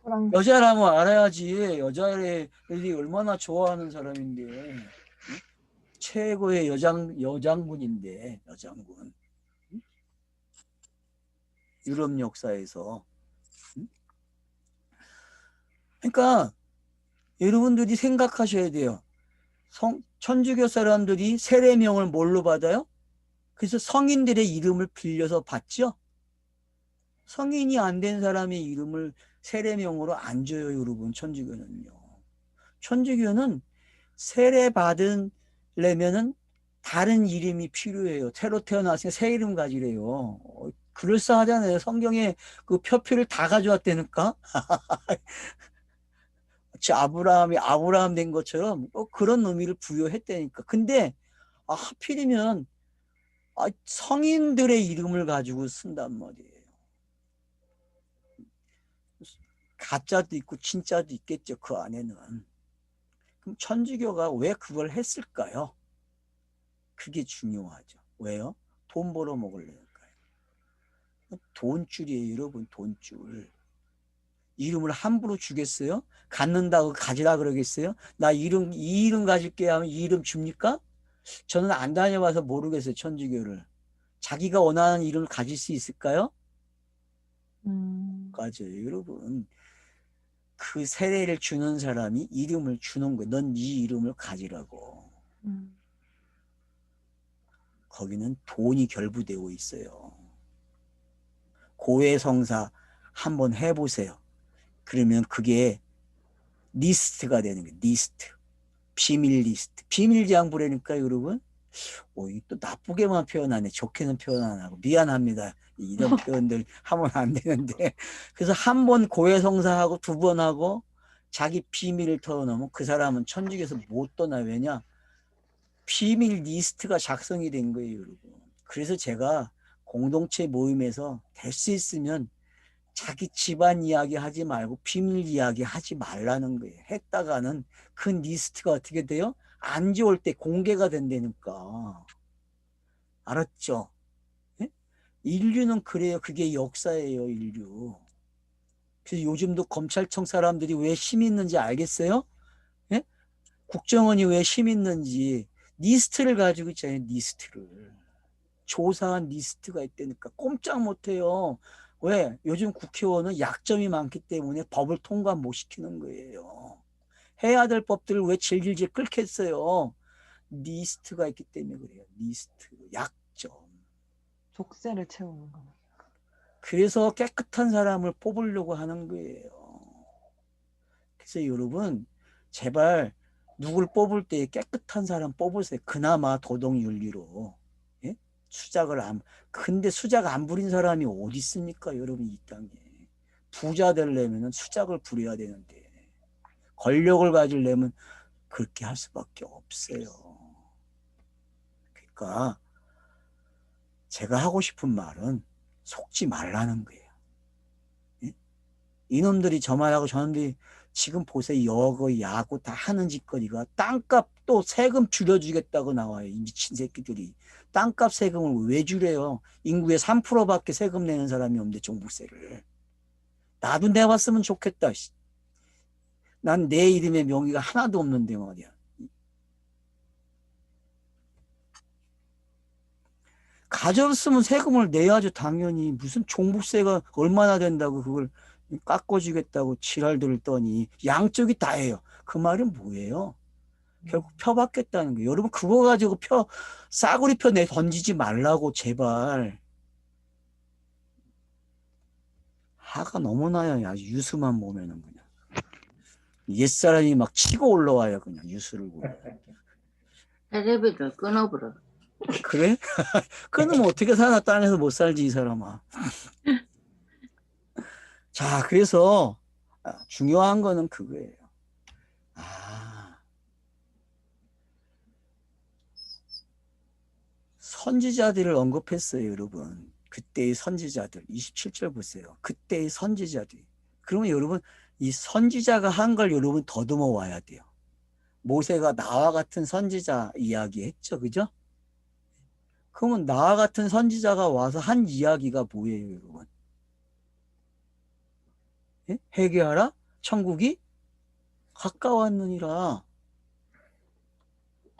프랑 여자라면 알아야지. 여자애들이 얼마나 좋아하는 사람인데. 응? 최고의 여장군인데, 여장군. 응? 유럽 역사에서. 응? 그러니까 여러분들이 생각하셔야 돼요. 천주교 사람들이 세례명을 뭘로 받아요? 그래서 성인들의 이름을 빌려서 받죠. 성인이 안 된 사람의 이름을 세례명으로 안 줘요, 여러분. 천주교는요. 천주교는 세례 받으려면은 다른 이름이 필요해요. 새로 태어났으니까 새 이름 가지래요. 그럴싸하잖아요. 성경에 그 표피를 다 가져왔다니까. 아브라함이 아브라함 된 것처럼 그런 의미를 부여했다니까. 근데 하필이면 성인들의 이름을 가지고 쓴단 말이에요. 가짜도 있고 진짜도 있겠죠. 그 안에는. 그럼 천주교가 왜 그걸 했을까요? 그게 중요하죠. 왜요? 돈 벌어 먹으려니까요. 돈줄이에요, 여러분. 돈줄. 이름을 함부로 주겠어요? 갖는다고 가지라 그러겠어요? 나 이 이름 가질게 하면 이 이름 줍니까? 저는 안 다녀봐서 모르겠어요, 천주교를. 자기가 원하는 이름을 가질 수 있을까요? 맞아요, 여러분. 그 세례를 주는 사람이 이름을 주는 거예요. 넌 이 이름을 가지라고. 거기는 돈이 결부되어 있어요. 고해성사 한번 해보세요. 그러면 그게 리스트가 되는 거예요. 리스트. 비밀 리스트. 비밀장부라니까 여러분. 또 나쁘게만 표현하네. 좋게는 표현 안 하고. 미안합니다. 이런 표현들 하면 안 되는데. 그래서 한 번 고해성사하고 두 번 하고 자기 비밀을 털어놓으면 그 사람은 천주교에서 못 떠나. 왜냐? 비밀 리스트가 작성이 된 거예요, 여러분. 그래서 제가 공동체 모임에서 될 수 있으면 자기 집안 이야기 하지 말고 비밀 이야기 하지 말라는 거예요. 했다가는 그 리스트가 어떻게 돼요? 안 좋을 때 공개가 된다니까. 알았죠? 예? 인류는 그래요. 그게 역사예요, 인류. 그래서 요즘도 검찰청 사람들이 왜 힘 있는지 알겠어요? 예? 국정원이 왜 힘 있는지 리스트를 가지고 있잖아요. 리스트를. 조사한 리스트가 있다니까. 꼼짝 못해요. 왜? 요즘 국회의원은 약점이 많기 때문에 법을 통과 못 시키는 거예요. 해야 될 법들을 왜 질질질 끓겠어요. 리스트가 있기 때문에 그래요. 리스트, 약점. 족쇄를 채우는 거. 그래서 깨끗한 사람을 뽑으려고 하는 거예요. 그래서 여러분 제발 누굴 뽑을 때 깨끗한 사람 뽑으세요. 그나마 도덕윤리로. 예? 수작을 안. 근데 수작 안 부린 사람이 어디 있습니까, 여러분 이 땅에. 부자 되려면 수작을 부려야 되는데 권력을 가지려면 그렇게 할 수밖에 없어요. 그러니까 제가 하고 싶은 말은 속지 말라는 거예요. 예? 이놈들이 저 말하고 저놈들이 지금 보세요. 여거 야구 다 하는 짓거리가 땅값 또 세금 줄여주겠다고 나와요. 이 미친 새끼들이. 땅값 세금을 왜 줄여요? 인구의 3%밖에 세금 내는 사람이 없는데 종부세를. 나도 내봤으면 좋겠다. 난 내 이름의 명의가 하나도 없는데 말이야. 가졌으면 세금을 내야죠. 당연히. 무슨 종부세가 얼마나 된다고 그걸 깎아주겠다고 지랄들을 떠니. 양쪽이 다 해요. 그 말은 뭐예요? 결국 펴받겠다는 거예요. 여러분 그거 가지고 싸구리 펴 내 던지지 말라고 제발. 화가 너무 나요. 아주 유수만 보면은 그냥. 옛사람이 막 치고 올라와요. 그냥 유수를 보면. 텔레비를 끊어버려. 그래? 끊으면 어떻게 사나? 땅에서 못 살지 이 사람아. 자, 그래서 중요한 거는 그거예요. 선지자들을 언급했어요, 여러분. 그때의 선지자들. 27절 보세요. 그때의 선지자들. 그러면 여러분 이 선지자가 한 걸 여러분 더듬어 와야 돼요. 모세가 나와 같은 선지자 이야기 했죠, 그죠? 그러면 나와 같은 선지자가 와서 한 이야기가 뭐예요, 여러분? 예? 회개하라, 천국이 가까웠느니라.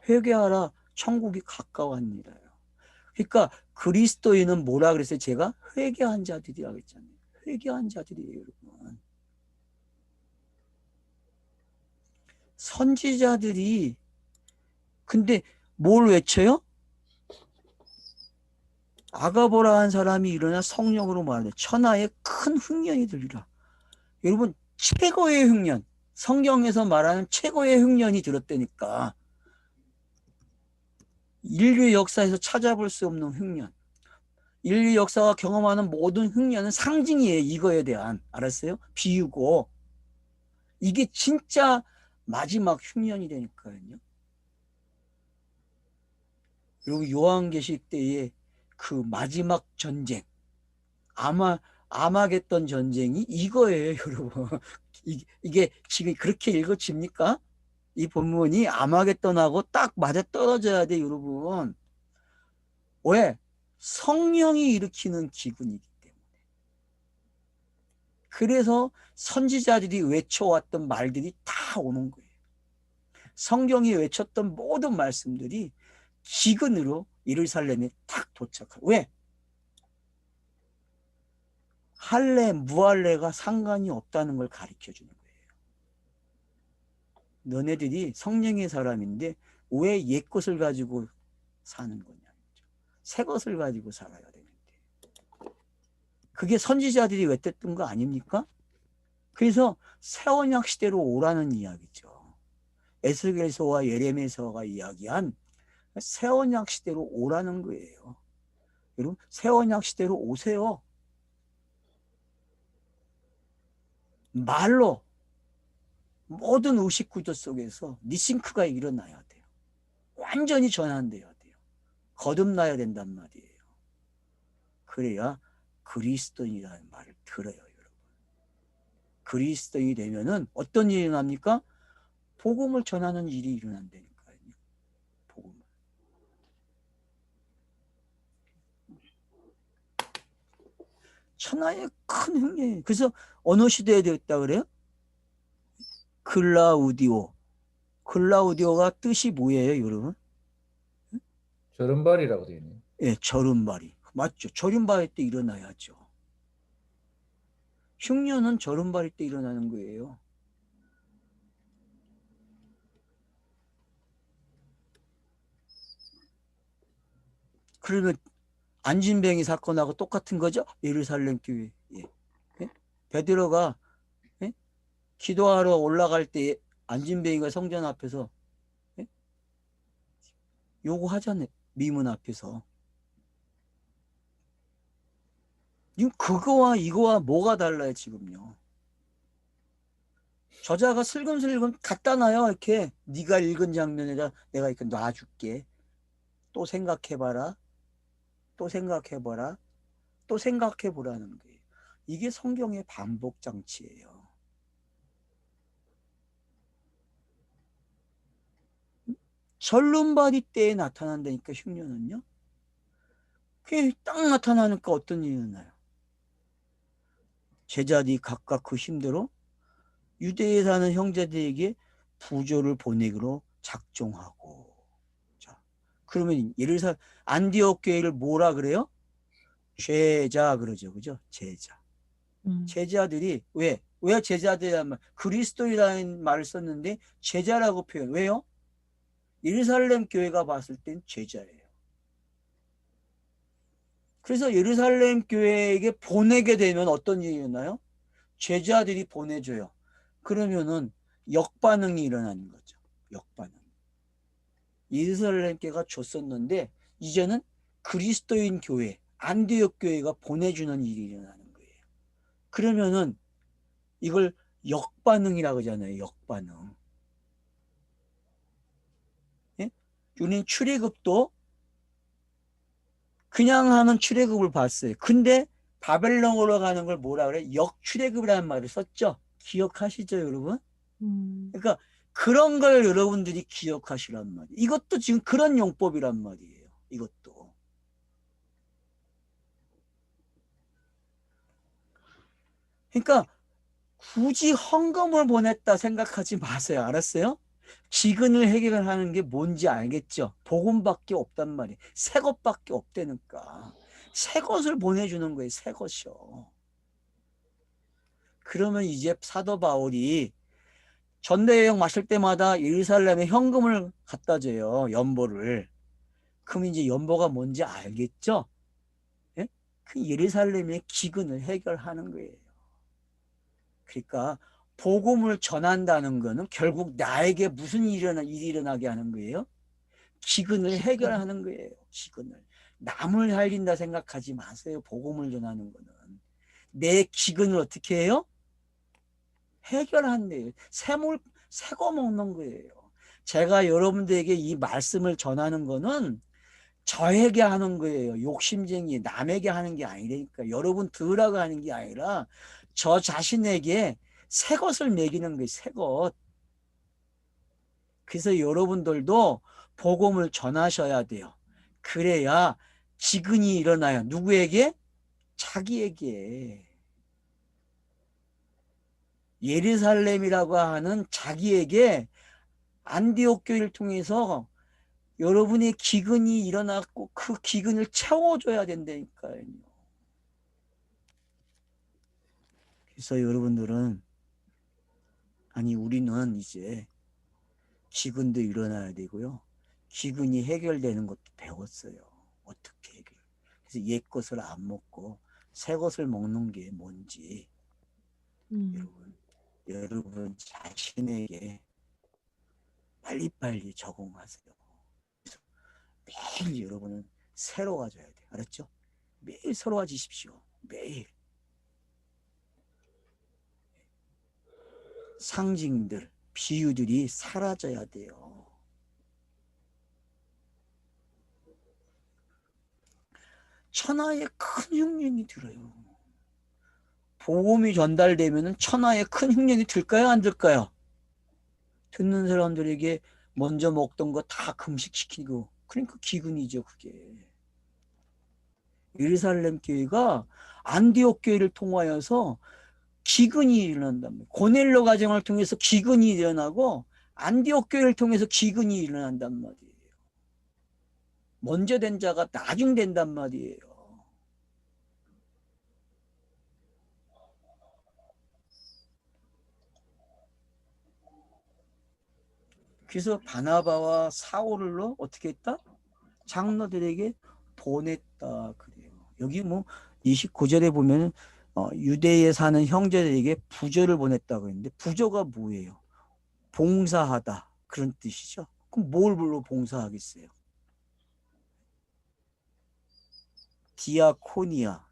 회개하라, 천국이 가까웠느니라요. 그러니까 그리스도인은 뭐라 그랬어요? 제가 회개한 자들이라고 했잖아요. 회개한 자들이에요, 여러분. 선지자들이 근데 뭘 외쳐요? 아가보라 한 사람이 일어나 성령으로 말하되 천하에 큰 흉년이 들리라. 여러분 최고의 흉년, 성경에서 말하는 최고의 흉년이 들었다니까. 인류 역사에서 찾아볼 수 없는 흉년. 인류 역사가 경험하는 모든 흉년은 상징이에요. 이거에 대한. 알았어요? 비유고. 이게 진짜 마지막 흉년이 되니까요. 여러분 요한계시록 때에 그 마지막 전쟁, 아마겟돈 전쟁이 이거예요, 여러분. 이게 지금 그렇게 읽어집니까? 이 본문이 아마겟돈하고 딱 맞아 떨어져야 돼, 여러분. 왜? 성령이 일으키는 기근이기 때문에. 그래서 선지자들이 외쳐왔던 말들이 다 오는 거예요. 성경이 외쳤던 모든 말씀들이 기근으로 예루살렘에 딱 도착하고. 왜? 할례, 무할례가 상관이 없다는 걸 가르쳐 주는 거예요. 너네들이 성령의 사람인데 왜 옛 것을 가지고 사는 거냐. 새 것을 가지고 살아야 되는데. 그게 선지자들이 외쳤던 거 아닙니까? 그래서 새 언약 시대로 오라는 이야기죠. 에스겔서와 예레미야서가 이야기한 새 언약 시대로 오라는 거예요. 여러분 새 언약 시대로 오세요. 말로 모든 의식 구조 속에서 리싱크가 일어나야 돼요. 완전히 전환돼야 돼요. 거듭나야 된단 말이에요. 그래야 그리스도인이라는 말을 들어요, 여러분. 그리스도인이 되면은 어떤 일이 일어납니까? 복음을 전하는 일이 일어난다니까요. 복음을. 천하의 큰 흉년이에요. 그래서 어느 시대에 되었다 그래요? 글라우디오가 뜻이 뭐예요, 여러분? 절은발이라고 되어 있네요. 예, 절은발이. 맞죠. 절은발일 때 일어나야죠. 흉년은 절은발일 때 일어나는 거예요. 그러면 안진뱅이 사건하고 똑같은 거죠? 예루살렘 교회. 예. 예? 베드로가 예? 기도하러 올라갈 때 안진뱅이가 성전 앞에서 예? 요구하잖아요. 미문 앞에서. 지금 그거와 이거와 뭐가 달라요, 지금요? 저자가 슬금슬금 갖다 놔요, 이렇게. 네가 읽은 장면에다 내가 이렇게 놔줄게. 또 생각해봐라. 또 생각해봐라. 또 생각해보라는 거예요. 이게 성경의 반복 장치예요. 절름발이 때에 나타난다니까, 흉년은요. 그게 딱 나타나니까 어떤 일이 일어나요? 제자들이 각각 그 힘대로 유대에 사는 형제들에게 부조를 보내기로 작정하고. 자, 그러면 예루살렘 안디옥 교회를 뭐라 그래요? 제자 그러죠, 그죠? 제자. 제자들이 왜 제자들이란 말? 그리스도이라는 말을 썼는데 제자라고 표현. 왜요? 예루살렘 교회가 봤을 땐 제자예요. 그래서 예루살렘 교회에게 보내게 되면 어떤 일이 일어나요? 제자들이 보내줘요. 그러면은 역반응이 일어나는 거죠. 역반응. 예루살렘 교회가 줬었는데 이제는 그리스도인 교회, 안디옥 교회가 보내주는 일이 일어나는 거예요. 그러면은 이걸 역반응이라고 하잖아요. 역반응. 예? 우리는 출애굽도 그냥 하는 출애굽을 봤어요. 근데 바벨론으로 가는 걸 뭐라 그래? 역출애굽이라는 말을 썼죠. 기억하시죠, 여러분? 그러니까 그런 걸 여러분들이 기억하시란 말이에요. 이것도 지금 그런 용법이란 말이에요. 이것도. 그러니까 굳이 헌금을 보냈다 생각하지 마세요. 알았어요? 기근을 해결하는 게 뭔지 알겠죠? 복음밖에 없단 말이에요. 새 것밖에 없다니까. 새 것을 보내주는 거예요. 새 것이요. 그러면 이제 사도 바울이 전대여행 마실 때마다 예루살렘에 현금을 갖다 줘요. 연보를. 그럼 이제 연보가 뭔지 알겠죠? 예? 그 예루살렘의 기근을 해결하는 거예요. 그러니까 복음을 전한다는 거는 결국 나에게 무슨 일이 일어나게 하는 거예요? 기근을 해결하는 거예요. 기근을. 남을 살린다 생각하지 마세요. 복음을 전하는 거는. 내 기근을 어떻게 해요? 해결한대요. 새거 먹는 거예요. 제가 여러분들에게 이 말씀을 전하는 거는 저에게 하는 거예요. 욕심쟁이 남에게 하는 게 아니라니까. 여러분 들으라고 하는 게 아니라 저 자신에게 새 것을 먹이는 거예요. 새 것. 그래서 여러분들도 복음을 전하셔야 돼요. 그래야 기근이 일어나요. 누구에게? 자기에게. 예루살렘이라고 하는 자기에게 안디옥 교회를 통해서 여러분의 기근이 일어났고 그 기근을 채워줘야 된다니까요. 그래서 여러분들은 우리는 이제 기근도 일어나야 되고요. 기근이 해결되는 것도 배웠어요. 어떻게 해결. 그래서 옛 것을 안 먹고 새 것을 먹는 게 뭔지 여러분 자신에게 빨리빨리 적응하세요. 매일 여러분은 새로워져야 돼요. 알았죠? 매일 새로워지십시오. 매일. 상징들, 비유들이 사라져야 돼요. 천하에 큰 흉년이 들어요. 복음이 전달되면 천하에 큰 흉년이 들까요? 안 들까요? 듣는 사람들에게 먼저 먹던 거 다 금식시키고 그러니까 기근이죠. 그게. 예루살렘 교회가 안디옥 교회를 통하여서 기근이 일어난답니다. 고넬로 가정을 통해서 기근이 일어나고 안디옥 교회를 통해서 기근이 일어난단 말이에요. 먼저 된 자가 나중 된단 말이에요. 그래서 바나바와 사울을 어떻게 했다? 장로들에게 보냈다 그래요. 여기 뭐 29절에 보면 유대에 사는 형제들에게 부조를 보냈다고 했는데 부조가 뭐예요? 봉사하다 그런 뜻이죠. 그럼 뭘 불러 봉사하겠어요? 디아코니아,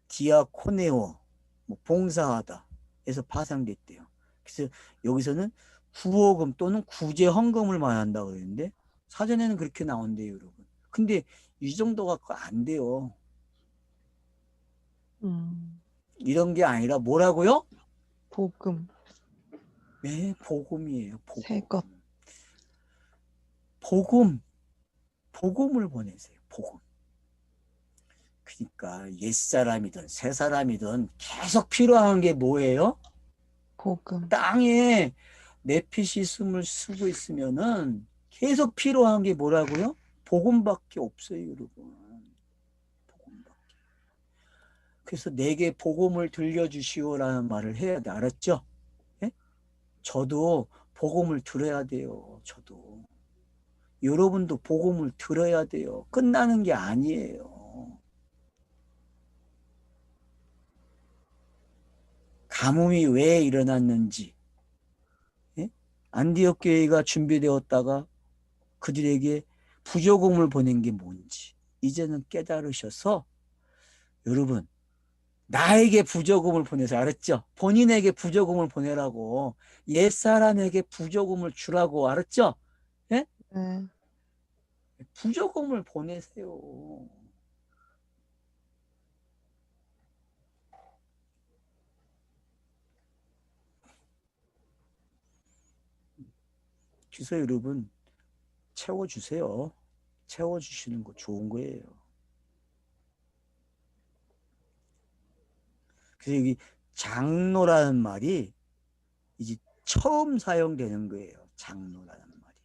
디아코네오, 뭐 봉사하다 에서 파생됐대요. 그래서 여기서는 구호금 또는 구제 헌금을 말한다고 그랬는데 사전에는 그렇게 나온대요, 여러분. 근데 이 정도 갖고 안 돼요. 이런 게 아니라 뭐라고요? 복음. 네, 복음이에요. 복음. 새 것. 복음을 보내세요. 복음. 그러니까 옛사람이든 새사람이든 계속 필요한 게 뭐예요? 복음. 땅에 네피시즘을 쓰고 있으면은 계속 필요한 게 뭐라고요? 복음밖에 없어요, 여러분. 복음밖에. 그래서 내게 복음을 들려주시오라는 말을 해야 돼. 알았죠? 예? 저도 복음을 들어야 돼요. 저도. 여러분도 복음을 들어야 돼요. 끝나는 게 아니에요. 가뭄이 왜 일어났는지, 예? 안디옥 교회가 준비되었다가 그들에게 부조금을 보낸 게 뭔지 이제는 깨달으셔서 여러분 나에게 부조금을 보내서 알았죠? 본인에게 부조금을 보내라고 옛사람에게 부조금을 주라고 알았죠? 예? 네. 부조금을 보내세요. 그래서 여러분 채워주세요. 채워주시는 거 좋은 거예요. 그래서 여기 장로라는 말이 이제 처음 사용되는 거예요. 장로라는 말이.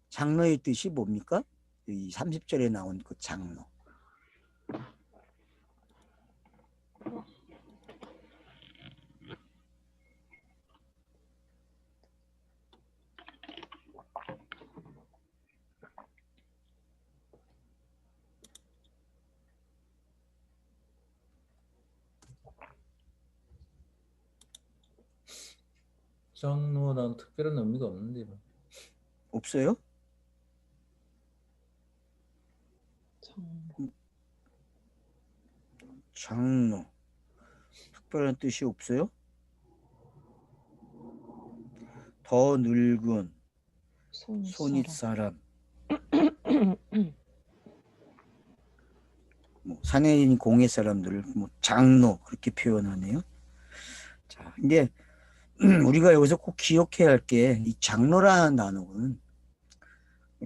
장로의 뜻이 뭡니까? 이 30절에 나온 그 장로. 장로는 특별한 의미가 없는데 뭐. 없어요? 정, 장로. 특별한 뜻이 없어요? 더 늙은 손윗사람. 뭐 사내인 공회 사람들을 뭐 장로 그렇게 표현하네요. 자, 근데 우리가 여기서 꼭 기억해야 할 게 이 장로라는 단어는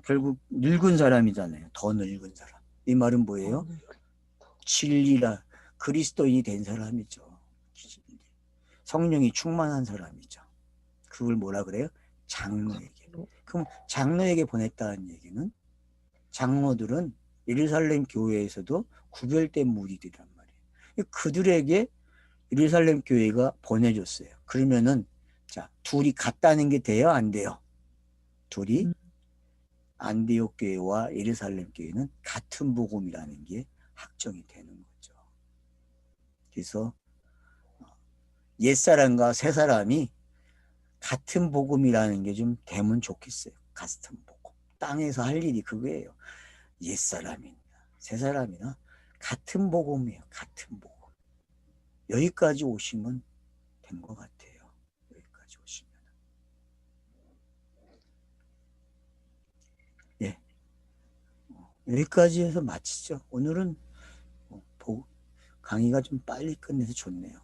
결국 늙은 사람이잖아요. 더 늙은 사람. 이 말은 뭐예요? 진리라 그리스도인이 된 사람이죠. 성령이 충만한 사람이죠. 그걸 뭐라 그래요? 장로에게. 그럼 장로에게 보냈다는 얘기는 장로들은 예루살렘 교회에서도 구별된 무리들이란 말이에요. 그들에게 예루살렘 교회가 보내줬어요. 그러면은 자 둘이 같다는 게 돼요? 안 돼요? 둘이 안디옥 교회와 예루살렘 교회는 같은 복음이라는 게 확정이 되는 거죠. 그래서 옛사람과 새사람이 같은 복음이라는 게 좀 되면 좋겠어요. 같은 복음. 땅에서 할 일이 그거예요. 옛사람이나 새사람이나 같은 복음이에요. 같은 복음. 여기까지 오시면 된 것 같아요. 여기까지 오시면. 예. 여기까지 해서 마치죠. 오늘은 강의가 좀 빨리 끝내서 좋네요.